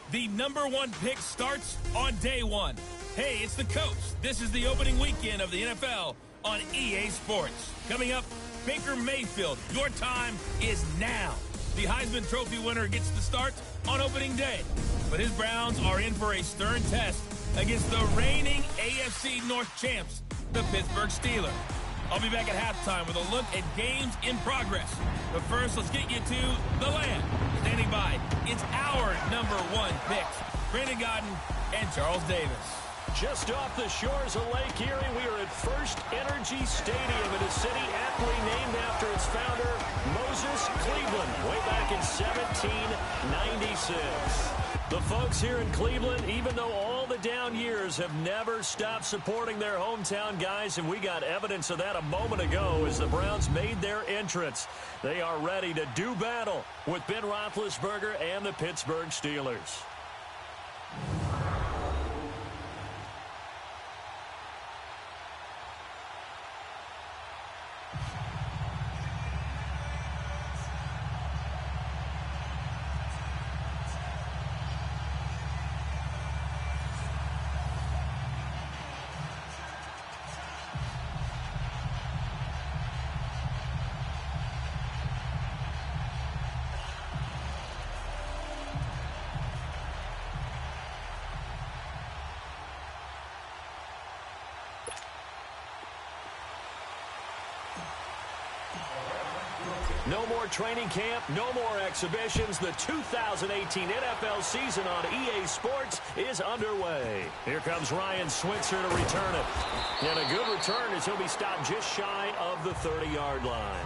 The #1 pick starts on day one. Hey, it's the coach. This is the opening weekend of the NFL on EA Sports. Coming up, Baker Mayfield. Your time is now. The Heisman Trophy winner gets the start on opening day. But his Browns are in for a stern test against the reigning AFC North champs, the Pittsburgh Steelers. I'll be back at halftime with a look at games in progress. But first, let's get you to the land. Standing by, it's our #1 picks, Brandon Godden and Charles Davis. Just off the shores of Lake Erie, we are at First Energy Stadium in a city aptly named after its founder, Moses Cleveland, way back in 1796. The folks here in Cleveland, even though all the down years, have never stopped supporting their hometown guys, and we got evidence of that a moment ago as the Browns made their entrance. They are ready to do battle with Ben Roethlisberger and the Pittsburgh Steelers. No more training camp, no more exhibitions. The 2018 NFL season on EA Sports is underway. Here comes Ryan Switzer to return it. And a good return as he'll be stopped just shy of the 30-yard line.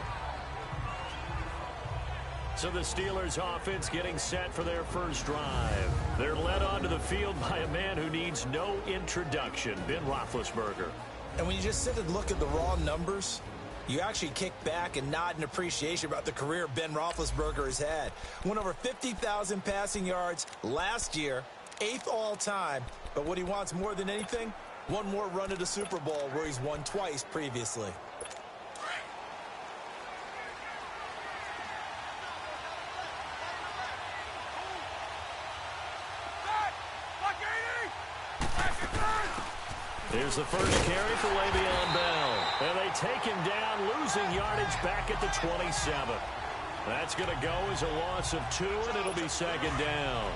So the Steelers offense getting set for their first drive. They're led onto the field by a man who needs no introduction, Ben Roethlisberger. And when you just sit and look at the raw numbers, you actually kick back and nod in appreciation about the career Ben Roethlisberger has had. Won over 50,000 passing yards last year, 8th all-time. But what he wants more than anything, one more run at the Super Bowl where he's won twice previously. Here's the first carry for Le'Veon Bell. And they take him down, losing yardage back at the 27. That's going to go as a loss of 2, and it'll be second down.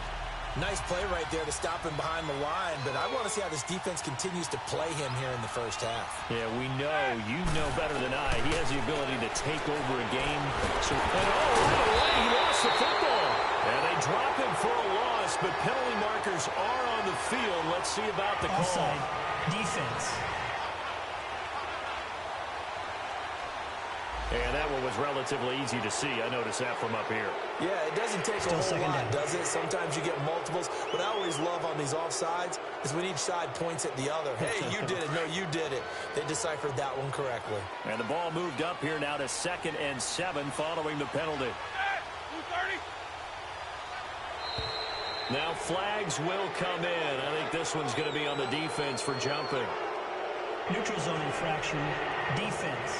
Nice play right there to stop him behind the line, but I want to see how this defense continues to play him here in the first half. Yeah, we know, you know better than I, he has the ability to take over a game. So, right away, he lost the football. And they drop him for a loss, but penalty markers are on the field. Let's see about the call. Offside. Defense. And that one was relatively easy to see. I noticed that from up here. Yeah, it doesn't take a whole lot, does it? Sometimes you get multiples. What I always love on these offsides is when each side points at the other. Hey, you did it. No, you did it. They deciphered that one correctly. And the ball moved up here now to 2nd and 7 following the penalty. Now flags will come in. I think this one's going to be on the defense for jumping. Neutral zone infraction. Defense.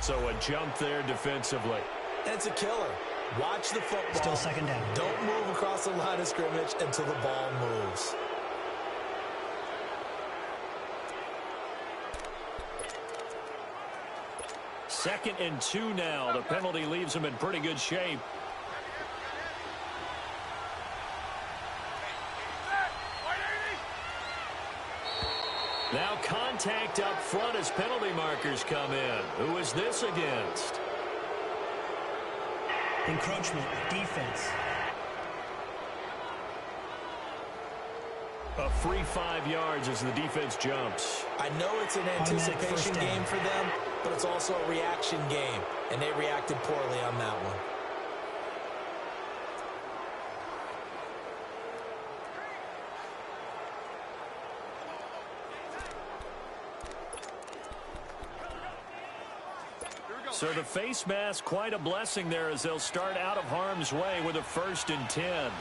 So a jump there defensively. And it's a killer. Watch the football. Still second down. Don't move across the line of scrimmage until the ball moves. Second and 2 now. The penalty leaves him in pretty good shape. Now contact up front as penalty markers come in. Who is this against? Encroachment. Defense. A free 5 yards as the defense jumps. I know it's an anticipation game for them, but it's also a reaction game, and they reacted poorly on that one. So the face mask, quite a blessing there as they'll start out of harm's way with a 1st and 10.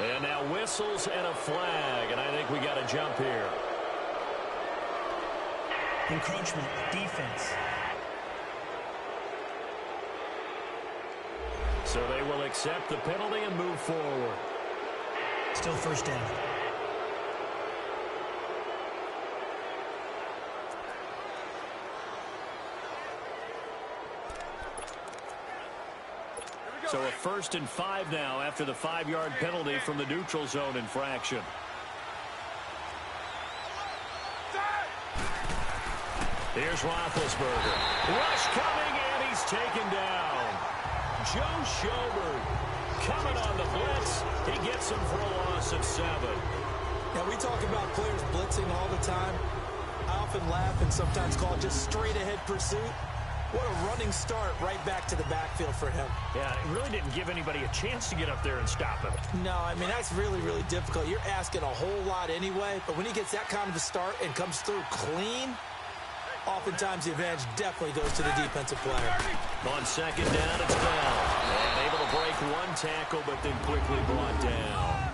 And now whistles and a flag, and I think we got a jump here. Encroachment, defense. So they will accept the penalty and move forward. Still first down. So a 1st and 5 now after the 5-yard penalty from the neutral zone infraction. Here's Roethlisberger. Rush coming, and he's taken down. Joe Schobert coming on the blitz. He gets him for a loss of 7. Now, we talk about players blitzing all the time. I often laugh and sometimes call it just straight-ahead pursuit. What a running start right back to the backfield for him. Yeah, it really didn't give anybody a chance to get up there and stop him. No, I mean, that's really, really difficult. You're asking a whole lot anyway, but when he gets that kind of a start and comes through clean, oftentimes the advantage definitely goes to the defensive player. On 2nd down, it's Bell. And able to break 1 tackle, but then quickly brought down.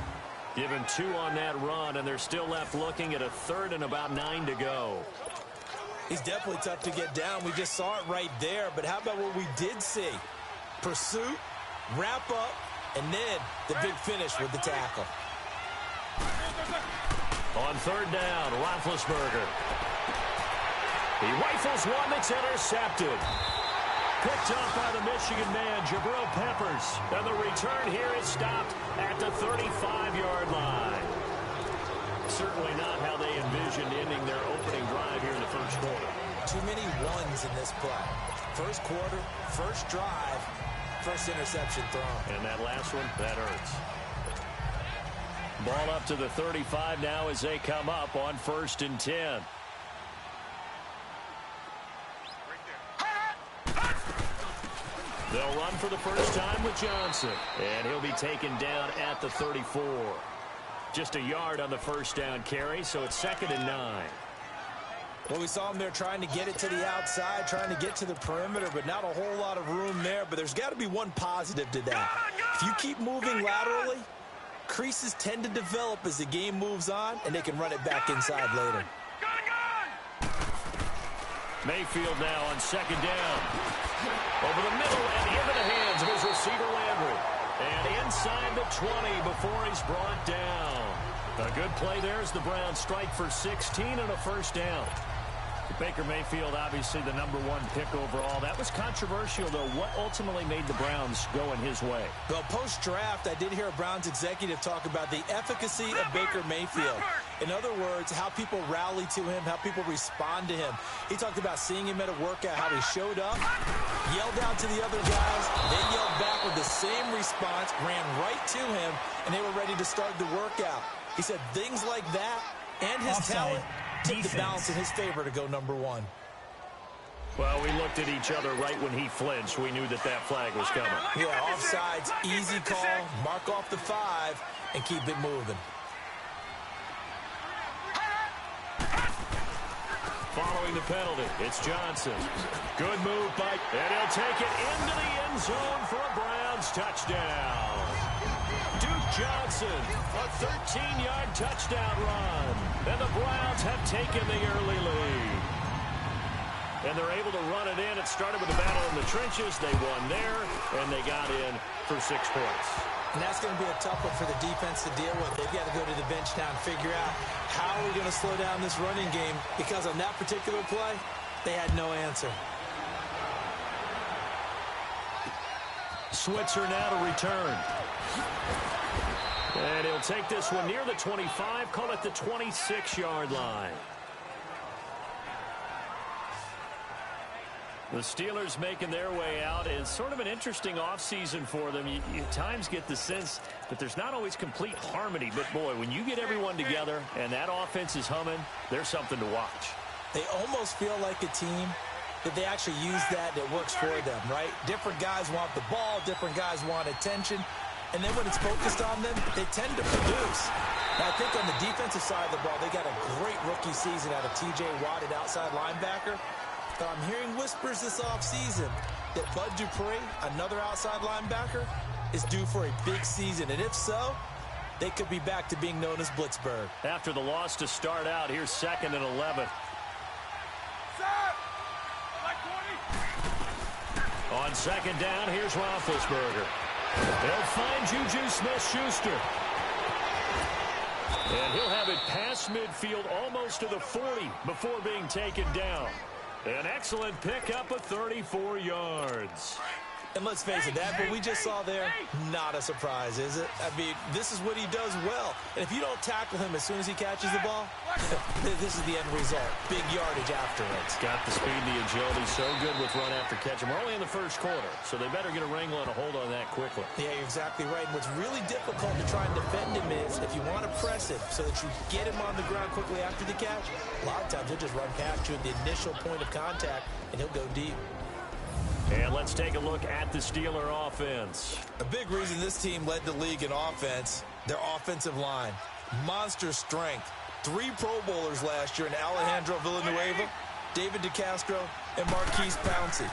Give him 2 on that run, and they're still left looking at a 3rd and about 9 to go. He's definitely tough to get down. We just saw it right there. But how about what we did see? Pursuit, wrap up, and then the big finish with the tackle. On 3rd down, Roethlisberger. He rifles one that's intercepted. Picked up by the Michigan man, Jabril Peppers. And the return here is stopped at the 35-yard line. Certainly not how they envisioned ending their opening drive here in the 1st quarter. Too many ones in this play. 1st quarter, 1st drive, 1st interception thrown. And that last one, that hurts. Ball up to the 35 now as they come up on 1st and 10. They'll run for the first time with Johnson. And he'll be taken down at the 34. Just a yard on the 1st down carry, so it's 2nd and 9. Well, we saw him there trying to get it to the outside, trying to get to the perimeter, but not a whole lot of room there. But there's got to be one positive to that. If you keep moving laterally, creases tend to develop as the game moves on, and they can run it back inside later. Mayfield now on 2nd down. Over the middle and into the hands of his receiver Landry. And inside the 20 before he's brought down. A good play there as the Browns strike for 16 and a 1st down. Baker Mayfield, obviously the #1 pick overall. That was controversial, though. What ultimately made the Browns go in his way? Well, post-draft, I did hear a Browns executive talk about the efficacy of Baker Mayfield. In other words, how people rally to him, how people respond to him. He talked about seeing him at a workout, how he showed up, yelled out to the other guys, they yelled back with the same response, ran right to him, and they were ready to start the workout. He said things like that and his talent took the balance in his favor to go #1. Well, we looked at each other right when he flinched. We knew that that flag was coming. Yeah, offsides, easy call, mark off the 5, and keep it moving. Following the penalty, it's Johnson. Good move by, and he'll take it into the end zone for a Browns touchdown. Duke Johnson, a 13-yard touchdown run. And the Browns have taken the early lead. And they're able to run it in. It started with a battle in the trenches. They won there, and they got in for 6 points. And that's going to be a tough one for the defense to deal with. They've got to go to the bench now and figure out how are we going to slow down this running game, because on that particular play, they had no answer. Switzer now to return. And he'll take this one near the 25, call it the 26-yard line. The Steelers making their way out. It's sort of an interesting offseason for them. You at times get the sense that there's not always complete harmony. But, boy, when you get everyone together and that offense is humming, there's something to watch. They almost feel like a team that they actually use that works for them, right? Different guys want the ball. Different guys want attention. And then when it's focused on them, they tend to produce. Now, I think on the defensive side of the ball, they got a great rookie season out of T.J. Watt at outside linebacker. But I'm hearing whispers this offseason that Bud Dupree, another outside linebacker, is due for a big season. And if so, they could be back to being known as Blitzburg. After the loss to start out, here's 2nd and 11. On second down, here's Roethlisberger. They'll find Juju Smith-Schuster. And he'll have it past midfield almost to the 40 before being taken down. An excellent pickup of 34 yards. And let's face it, that what we just saw there, not a surprise, is it? I mean, this is what he does well. And if you don't tackle him as soon as he catches the ball, this is the end result. Big yardage afterwards. Got the speed and the agility, so good with run after catch. And we're only in the first quarter, so they better get a wrangle and a hold on that quickly. Yeah, you're exactly right. And what's really difficult to try and defend him is if you want to press him so that you get him on the ground quickly after the catch, a lot of times he'll just run past you at the initial point of contact, and he'll go deep. And let's take a look at the Steeler offense. A big reason this team led the league in offense, their offensive line. Monster strength. 3 Pro Bowlers last year in Alejandro Villanueva, David DeCastro, and Marquise Pouncey.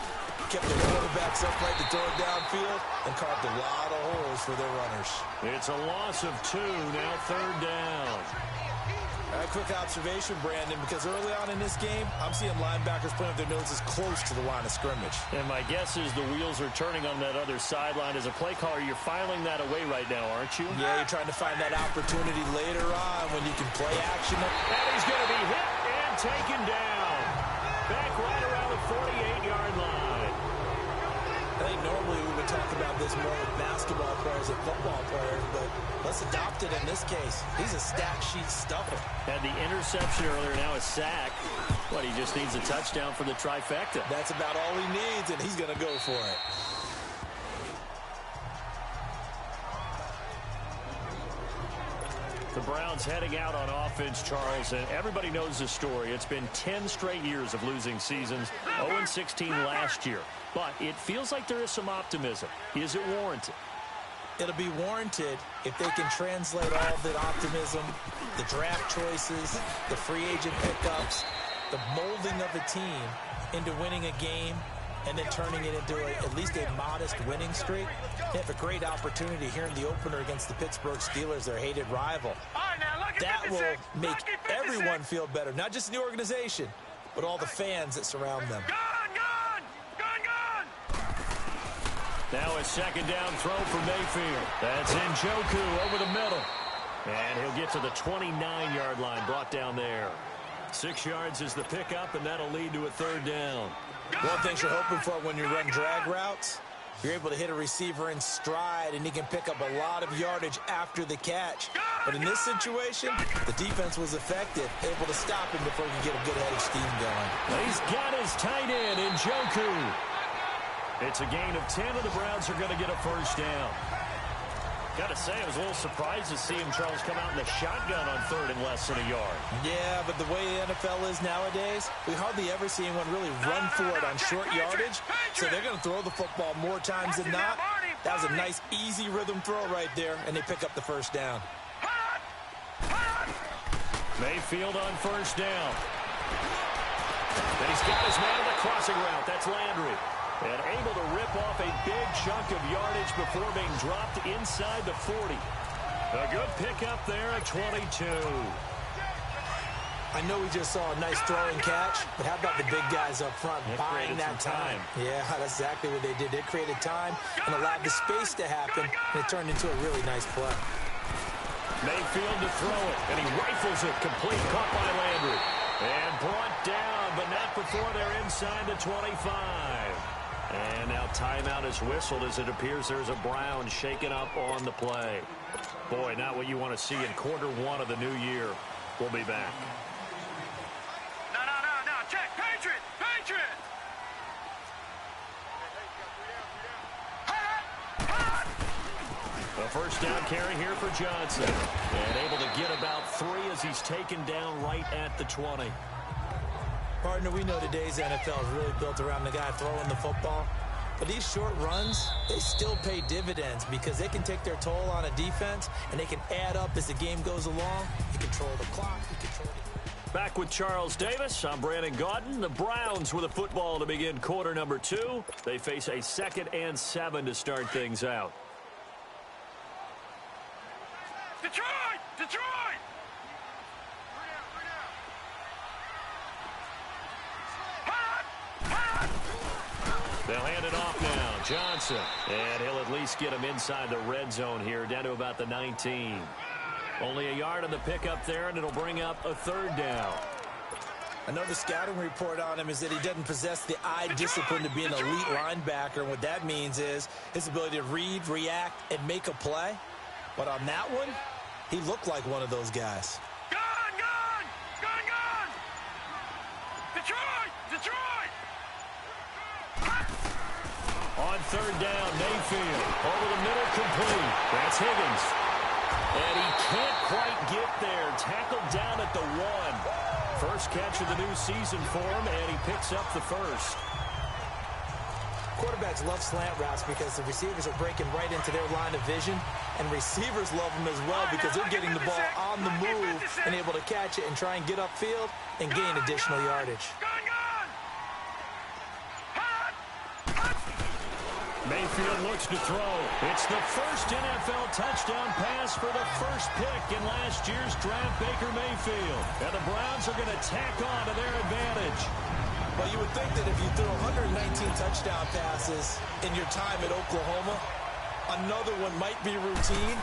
Kept their quarterbacks upright to throw it downfield and carved a lot of holes for their runners. It's a loss of 2, now third down. A quick observation, Brandon, because early on in this game, I'm seeing linebackers putting up their noses close to the line of scrimmage. And my guess is the wheels are turning on that other sideline. As a play caller, you're filing that away right now, aren't you? Yeah, you're trying to find that opportunity later on when you can play action. And he's going to be hit and taken down. Back right around the 48-yard line. I think normally we would talk about this more with basketball players and football players, but let's adopt it in this case. He's a stat sheet stuffer. Had the interception earlier, now a sack. What, he just needs a touchdown for the trifecta. That's about all he needs, and he's going to go for it. The Browns heading out on offense, Charles, and everybody knows the story. It's been 10 straight years of losing seasons, 0-16 last year. But it feels like there is some optimism. Is it warranted? It'll be warranted if they can translate all the optimism, the draft choices, the free agent pickups, the molding of a team into winning a game and then turning it into at least a modest winning streak. They have a great opportunity here in the opener against the Pittsburgh Steelers, their hated rival. That will make everyone feel better, not just the organization, but all the fans that surround them. Now a second down throw for Mayfield. That's Njoku over the middle. And he'll get to the 29-yard line, brought down there. 6 yards is the pickup, and that'll lead to a third down. One thing you're hoping for when you run drag routes, you're able to hit a receiver in stride, and he can pick up a lot of yardage after the catch. But in this situation, the defense was effective, able to stop him before he could get a good head of steam going. He's got his tight end, Njoku. It's a gain of 10, and the Browns are going to get a first down. Got to say, I was a little surprised to see him, Charles, come out in the shotgun on third and less than a yard. Yeah, but the way the NFL is nowadays, we hardly ever see anyone really run for it on short yardage. So they're going to throw the football more times than not. That was a nice, easy rhythm throw right there, and they pick up the first down. Mayfield on first down. And he's got his man on the crossing route. That's Landry. And able to rip off a big chunk of yardage before being dropped inside the 40. A good pickup there at 22. I know we just saw a nice throwing catch, but how about the big guys up front buying that time? Yeah, that's exactly what they did. They created time and allowed the space to happen, and it turned into a really nice play. Mayfield to throw it, and he rifles it complete, caught by Landry. And brought down, but not before they're inside the 25. And now timeout is whistled as it appears there's a Brown shaken up on the play. Boy, not what you want to see in quarter one of the new year. We'll be back. No. Check. Patriot. A first down carry here for Johnson. And able to get about 3 as he's taken down right at the 20. Partner, we know today's NFL is really built around the guy throwing the football. But these short runs, they still pay dividends because they can take their toll on a defense, and they can add up as the game goes along. You control the clock. You control the... Back with Charles Davis. I'm Brandon Gaudin. The Browns with the football to begin quarter number 2. They face a 2nd and 7 to start things out. Detroit! They'll hand it off now. Johnson. And he'll at least get him inside the red zone here, down to about the 19. Only a yard on the pickup there, and it'll bring up a third down. Another scouting report on him is that he doesn't possess the eye discipline to be an elite linebacker. And what that means is his ability to read, react, and make a play. But on that one, he looked like one of those guys. Gone, gone! Gone, gone! Detroit! Detroit! On third down, Mayfield. Over the middle, complete. That's Higgins. And he can't quite get there. Tackled down at the 1. First catch of the new season for him, and he picks up the first. Quarterbacks love slant routes because the receivers are breaking right into their line of vision, and receivers love them as well because they're getting the ball on the move and able to catch it and try and get upfield and gain additional yardage. Mayfield looks to throw. It's the first NFL touchdown pass for the first pick in last year's draft, Baker Mayfield. And the Browns are going to tack on to their advantage. Well, you would think that if you threw 119 touchdown passes in your time at Oklahoma, another one might be routine,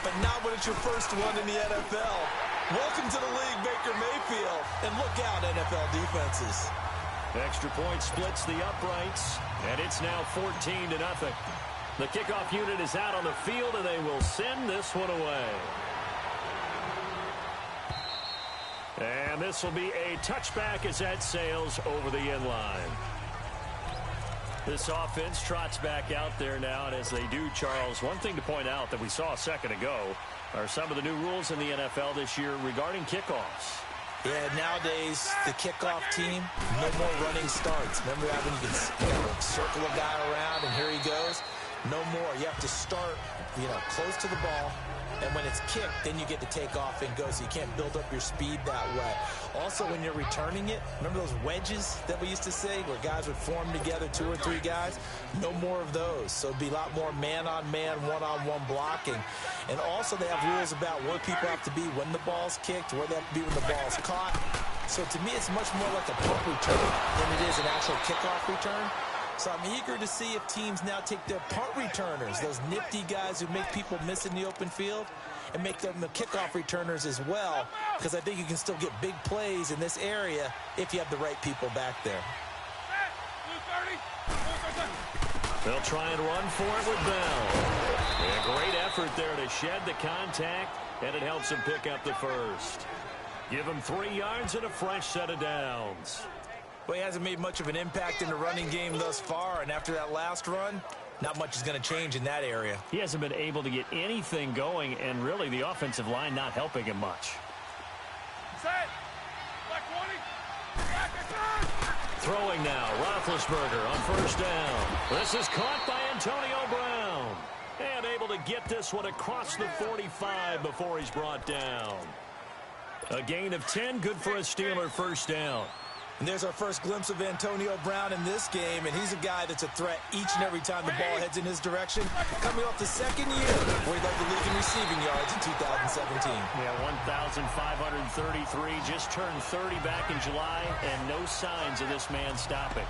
but not when it's your first one in the NFL. Welcome to the league, Baker Mayfield. And look out, NFL defenses. Extra point splits the uprights, and it's now 14-0. The kickoff unit is out on the field, and they will send this one away. And this will be a touchback as that sails over the end line. This offense trots back out there now, and as they do, Charles, one thing to point out that we saw a second ago are some of the new rules in the NFL this year regarding kickoffs. Yeah, nowadays, the kickoff team, no more running starts. Remember that when you can circle a guy around and here he goes? No more. You have to start, close to the ball. And when it's kicked, then you get to take off and go, so you can't build up your speed that way. Also, when you're returning it, remember those wedges that we used to say where guys would form together, 2 or 3 guys? No more of those. So it'd be a lot more man-on-man, one-on-one blocking. And also, they have rules about where people have to be when the ball's kicked, where they have to be when the ball's caught. So to me, it's much more like a punt return than it is an actual kickoff return. So I'm eager to see if teams now take their punt returners, those nifty guys who make people miss in the open field, and make them the kickoff returners as well, because I think you can still get big plays in this area if you have the right people back there. They'll try and run for it with Bell. And a great effort there to shed the contact, and it helps him pick up the first. Give him 3 yards and a fresh set of downs. Well, he hasn't made much of an impact in the running game thus far, and after that last run, not much is going to change in that area. He hasn't been able to get anything going, and really the offensive line not helping him much. Set. Black 20. Throwing now, Roethlisberger on first down. This is caught by Antonio Brown. And able to get this one across the 45 before he's brought down. A gain of 10, good for a Steeler first down. And there's our first glimpse of Antonio Brown in this game, and he's a guy that's a threat each and every time the ball heads in his direction. Coming off the second year where he led the league in receiving yards in 2017. Yeah, 1,533, just turned 30 back in July, and no signs of this man stopping.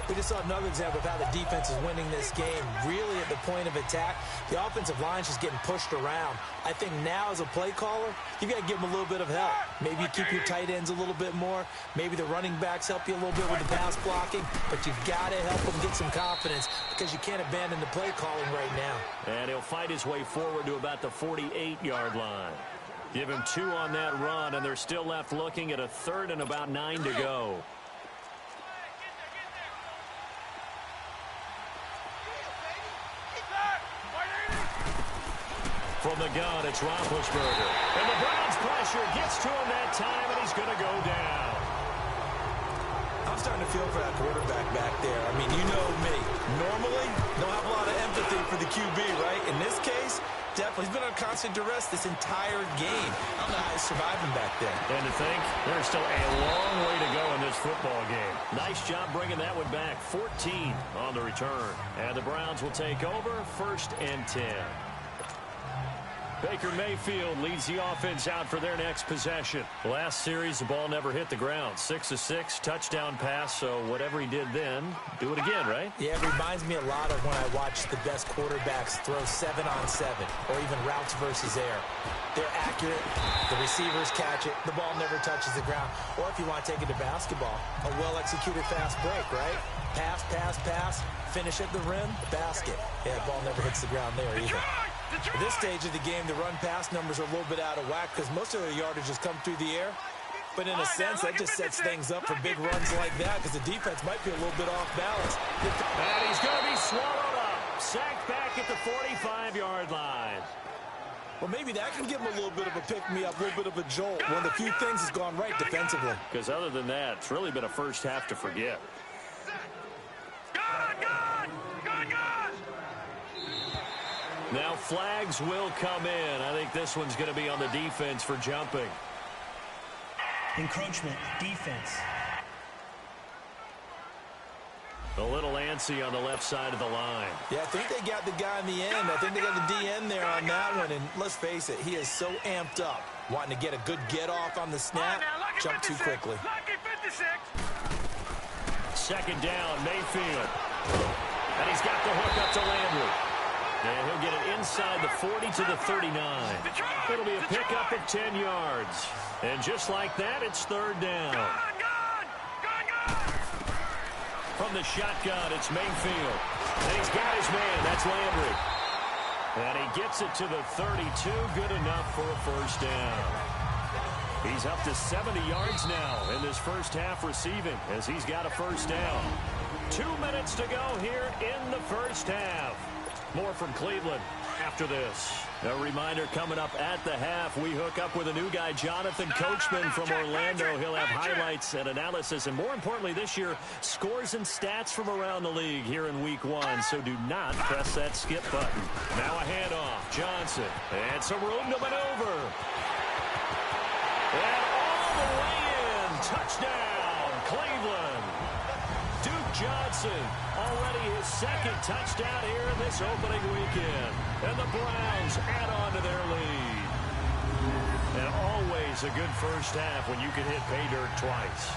We just saw another example of how the defense is winning this game. Really at the point of attack, the offensive line's just getting pushed around. I think now as a play caller, you got to give them a little bit of help. Maybe you keep your tight ends a little bit more. Maybe the running backs help you a little bit with the pass blocking. But you've got to help them get some confidence because you can't abandon the play calling right now. And he'll fight his way forward to about the 48-yard line. Give him 2 on that run, and they're still left looking at a third and about 9 to go. From the gun, it's Roethlisberger. And the Browns' pressure gets to him that time, and he's going to go down. I'm starting to feel for that quarterback back there. I mean, you know me. Normally, don't have a lot of empathy for the QB, right? In this case, definitely. He's been on constant duress this entire game. I don't know how he's surviving back there. And to think, there's still a long way to go in this football game. Nice job bringing that one back. 14 on the return. And the Browns will take over, 1st and 10. Baker Mayfield leads the offense out for their next possession. Last series, the ball never hit the ground. 6 of 6, touchdown pass, so whatever he did then, do it again, right? Yeah, it reminds me a lot of when I watch the best quarterbacks throw 7-on-7 or even routes versus air. They're accurate, the receivers catch it, the ball never touches the ground. Or if you want to take it to basketball, a well-executed fast break, right? Pass, pass, pass, finish at the rim, basket. Yeah, the ball never hits the ground there either. At this stage of the game, the run-pass numbers are a little bit out of whack because most of their yardage has come through the air. But in a sense, that just sets things up for big runs like that because the defense might be a little bit off balance. And he's going to be swallowed up. Sacked back at the 45-yard line. Well, maybe that can give him a little bit of a pick-me-up, a little bit of a jolt. One of the few things has gone right defensively. Because other than that, it's really been a first half to forget. Now flags will come in. I think this one's going to be on the defense for jumping. Encroachment, defense. A little antsy on the left side of the line. Yeah, I think they got the guy in the end. I think they got the DN there on that one. And let's face it, he is so amped up, wanting to get a good get-off on the snap, jump too quickly. Second down, Mayfield. And he's got the hook up to Landry. And he'll get it inside the 40 to the 39. It'll be a pickup of 10 yards. And just like that, it's third down. From the shotgun, it's Mayfield. And he's got his man. That's Landry. And he gets it to the 32. Good enough for a first down. He's up to 70 yards now in this first half receiving as he's got a first down. 2 minutes to go here in the first half. More from Cleveland after this. A reminder coming up at the half, we hook up with a new guy, Jonathan Coachman from Orlando. He'll have highlights and analysis, and more importantly this year, scores and stats from around the league here in week 1. So do not press that skip button. Now a handoff, Johnson, and some room to maneuver. And all the way in, touchdown, Cleveland. Duke Johnson, already his second touchdown here in this opening weekend. And the Browns add on to their lead. And always a good first half when you can hit pay dirt twice.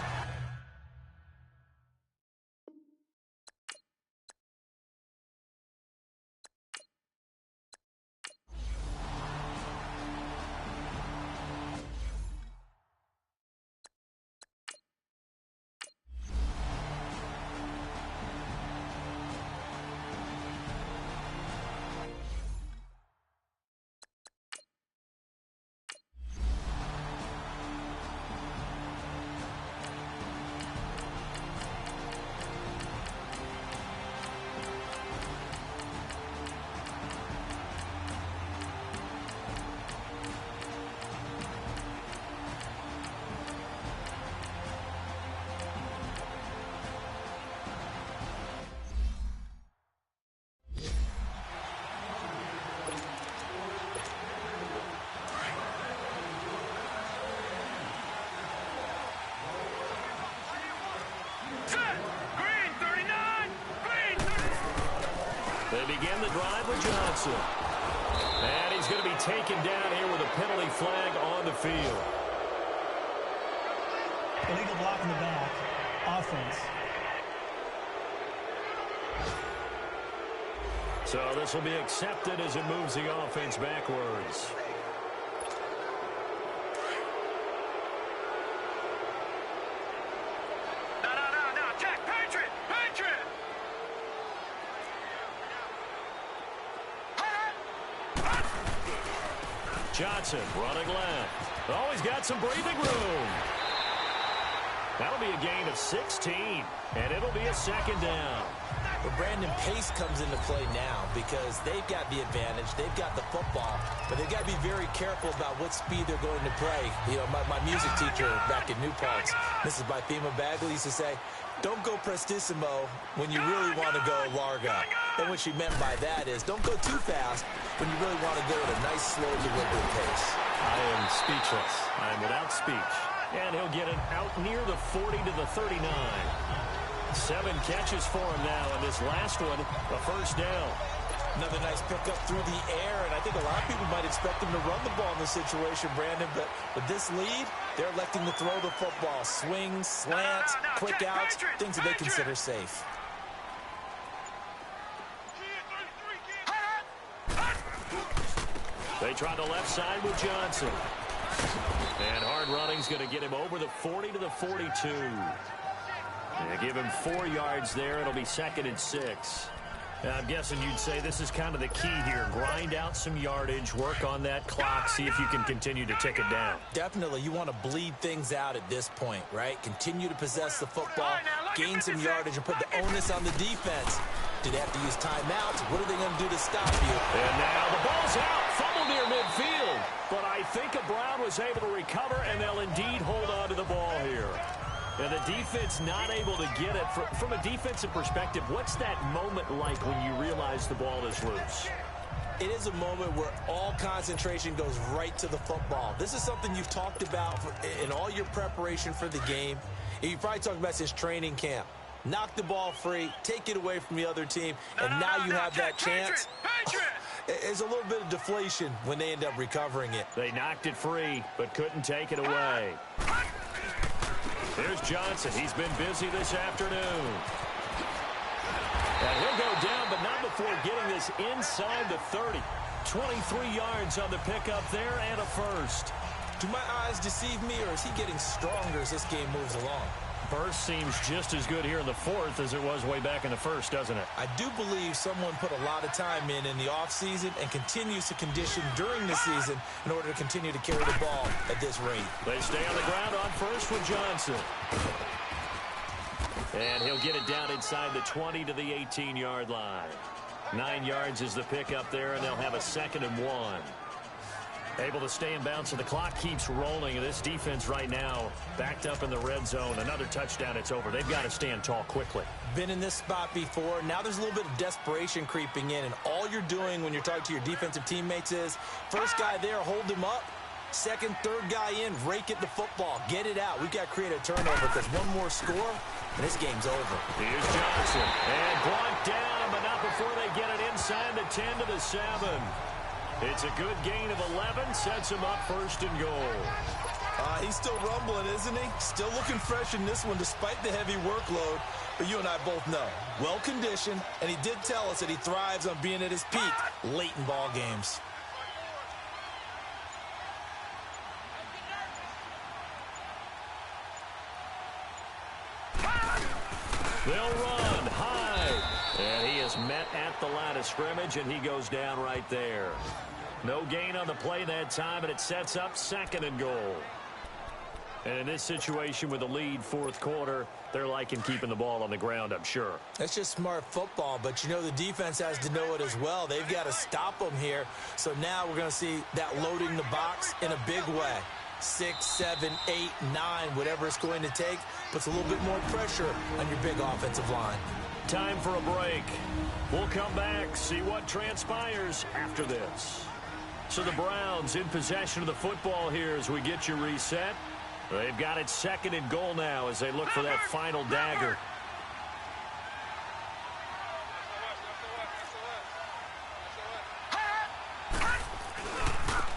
They begin the drive with Johnson. And he's going to be taken down here with a penalty flag on the field. Illegal block in the back. Offense. So this will be accepted as it moves the offense backwards. Johnson running left. Oh, he's got some breathing room. That'll be a gain of 16, and it'll be a second down. But Brandon, pace comes into play now because they've got the advantage. They've got the football, but they've got to be very careful about what speed they're going to play. You know, my music teacher back in New Paltz, Mrs. Bythema Bagley, used to say, don't go prestissimo when you really want to go larga. And what she meant by that is don't go too fast when you really want to go at a nice, slow, deliberate pace. I am speechless. I am without speech. And he'll get it out near the 40 to the 39. 7 catches for him now, and this last one, a first down. Another nice pickup through the air, and I think a lot of people might expect him to run the ball in this situation, Brandon, but with this lead, they're electing to throw the football. Swings, slants, quick outs, things that they consider safe. They try the left side with Johnson. And hard running's going to get him over the 40 to the 42. They give him 4 yards there. It'll be 2nd and 6. I'm guessing you'd say this is kind of the key here. Grind out some yardage, work on that clock, see if you can continue to tick it down. Definitely. You want to bleed things out at this point, right? Continue to possess the football, gain some yardage, and put the onus on the defense. Do they have to use timeouts? What are they going to do to stop you? And now the ball's out. Fumble near midfield. But I think Brown was able to recover, and they'll indeed hold on to the ball here. And the defense not able to get it. From a defensive perspective, what's that moment like when you realize the ball is loose? It is a moment where all concentration goes right to the football. This is something you've talked about in all your preparation for the game. And you probably talked about since training camp. Knock the ball free, take it away from the other team, and now you have that chance. It's a little bit of deflation when they end up recovering it. They knocked it free, but couldn't take it away. Here's Johnson. He's been busy this afternoon. And he'll go down, but not before getting this inside the 30. 23 yards on the pickup there and a first. Do my eyes deceive me, or is he getting stronger as this game moves along? Burst seems just as good here in the 4th as it was way back in the 1st, doesn't it? I do believe someone put a lot of time in the offseason and continues to condition during the season in order to continue to carry the ball at this rate. They stay on the ground on first with Johnson. And he'll get it down inside the 20 to the 18-yard line. 9 yards is the pickup there, and they'll have a 2nd and 1. Able to stay in bounds, so the clock keeps rolling. This defense right now backed up in the red zone. Another touchdown, it's over. They've got to stand tall quickly. Been in this spot before. Now there's a little bit of desperation creeping in, and all you're doing when you're talking to your defensive teammates is first guy there, hold him up. Second, third guy in, rake at the football. Get it out. We've got to create a turnover because one more score, and this game's over. Here's Johnson. And blocked down, but not before they get it inside the 10 to the 7. It's a good gain of 11, sets him up 1st and goal. He's still rumbling, isn't he? Still looking fresh in this one despite the heavy workload. But you and I both know, well-conditioned, and he did tell us that he thrives on being at his peak late in ball games. They'll run high, and he is met at the line of scrimmage, and he goes down right there. No gain on the play that time, and it sets up 2nd and goal. And in this situation with the lead 4th quarter, they're liking keeping the ball on the ground, I'm sure. That's just smart football, but you know the defense has to know it as well. They've got to stop them here. So now we're going to see that loading the box in a big way. 6, 7, 8, 9, whatever it's going to take, puts a little bit more pressure on your big offensive line. Time for a break. We'll come back, see what transpires after this. So the Browns in possession of the football here as we get you reset. They've got it 2nd and goal now as they look for that final dagger.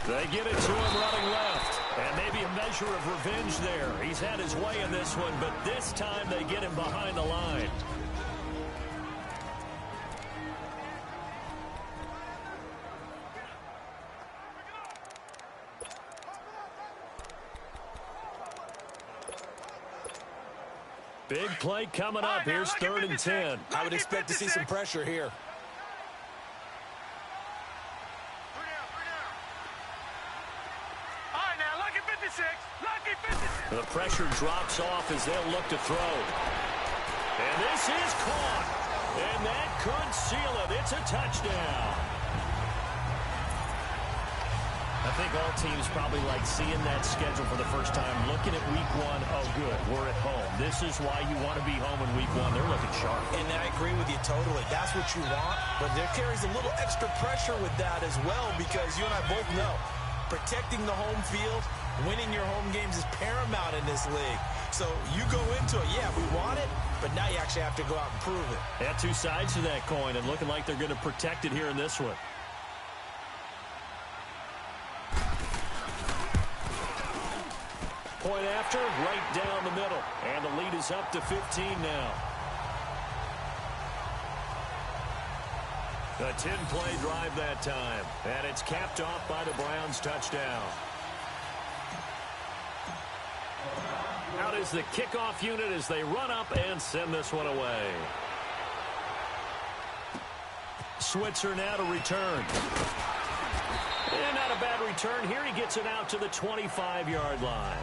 They get it to him running left. And maybe a measure of revenge there. He's had his way in this one, but this time they get him behind the line. Big play coming up. Here's 3rd and 10. I would expect to see some pressure here. The pressure drops off as they'll look to throw. And this is caught. And that could seal it. It's a touchdown. I think all teams probably like seeing that schedule for the first time, looking at week 1. Oh, good, we're at home. This is why you want to be home in week 1. They're looking sharp. And I agree with you totally. That's what you want. But there carries a little extra pressure with that as well because you and I both know protecting the home field, winning your home games is paramount in this league. So you go into it, yeah, we want it, but now you actually have to go out and prove it. Yeah, two sides to that coin, and looking like they're going to protect it here in this one. Point after, right down the middle. And the lead is up to 15 now. A 10-play drive that time. And it's capped off by the Browns' touchdown. Out is the kickoff unit as they run up and send this one away. Switzer now to return. And not a bad return here. He gets it out to the 25-yard line.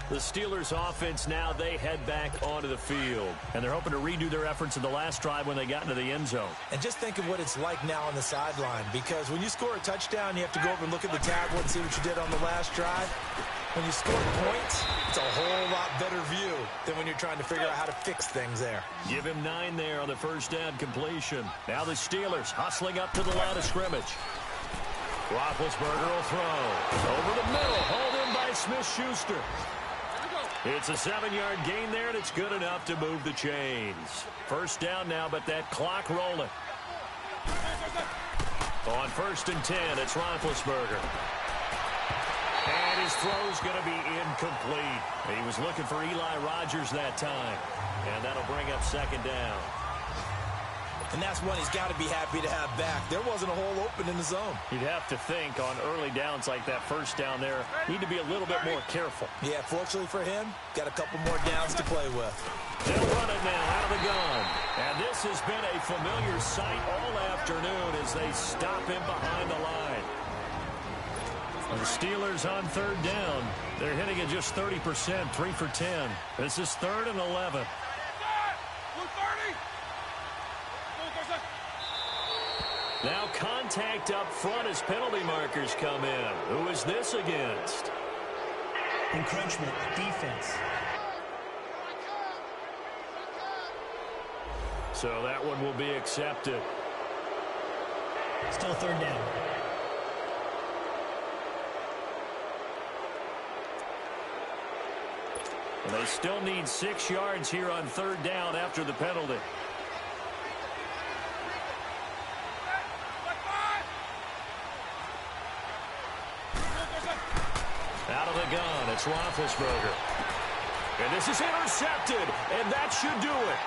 The Steelers offense now, they head back onto the field. And they're hoping to redo their efforts in the last drive when they got into the end zone. And just think of what it's like now on the sideline, because when you score a touchdown, you have to go over and look at the tablet and see what you did on the last drive. When you score points, it's a whole lot better view than when you're trying to figure out how to fix things there. Give him 9 there on the first down completion. Now the Steelers hustling up to the line of scrimmage. Roethlisberger will throw. Over the middle, hauled in by Smith-Schuster. It's a 7-yard gain there, and it's good enough to move the chains. First down now, but that clock rolling. On 1st and 10, it's Roethlisberger. And his throw's going to be incomplete. He was looking for Eli Rogers that time. And that'll bring up 2nd down. And that's one he's got to be happy to have back. There wasn't a hole open in the zone. You'd have to think on early downs like that first down there, need to be a little bit more careful. Yeah, fortunately for him, got a couple more downs to play with. They'll run it now out of the gun. And this has been a familiar sight all afternoon as they stop him behind the line. The Steelers on 3rd down. They're hitting at just 30%, 3 for 10. This is 3rd and 11. Now contact up front as penalty markers come in. Who is this against? Encroachment, defense. So that one will be accepted. Still 3rd down. And they still need 6 yards here on 3rd down after the penalty. Out of the gun, it's Roethlisberger. And this is intercepted, and that should do it.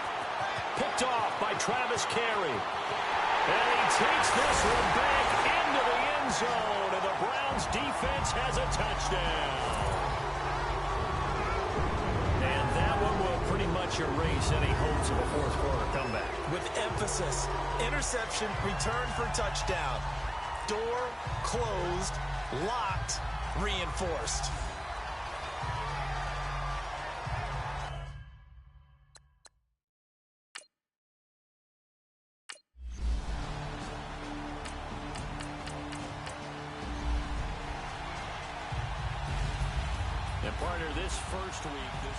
Picked off by Travis Carey. And he takes this one back into the end zone, and the Browns defense has a touchdown. And that one will pretty much erase any hopes of a 4th quarter comeback. With emphasis, interception, return for touchdown. Door closed, locked, reinforced. And partner, this first week, this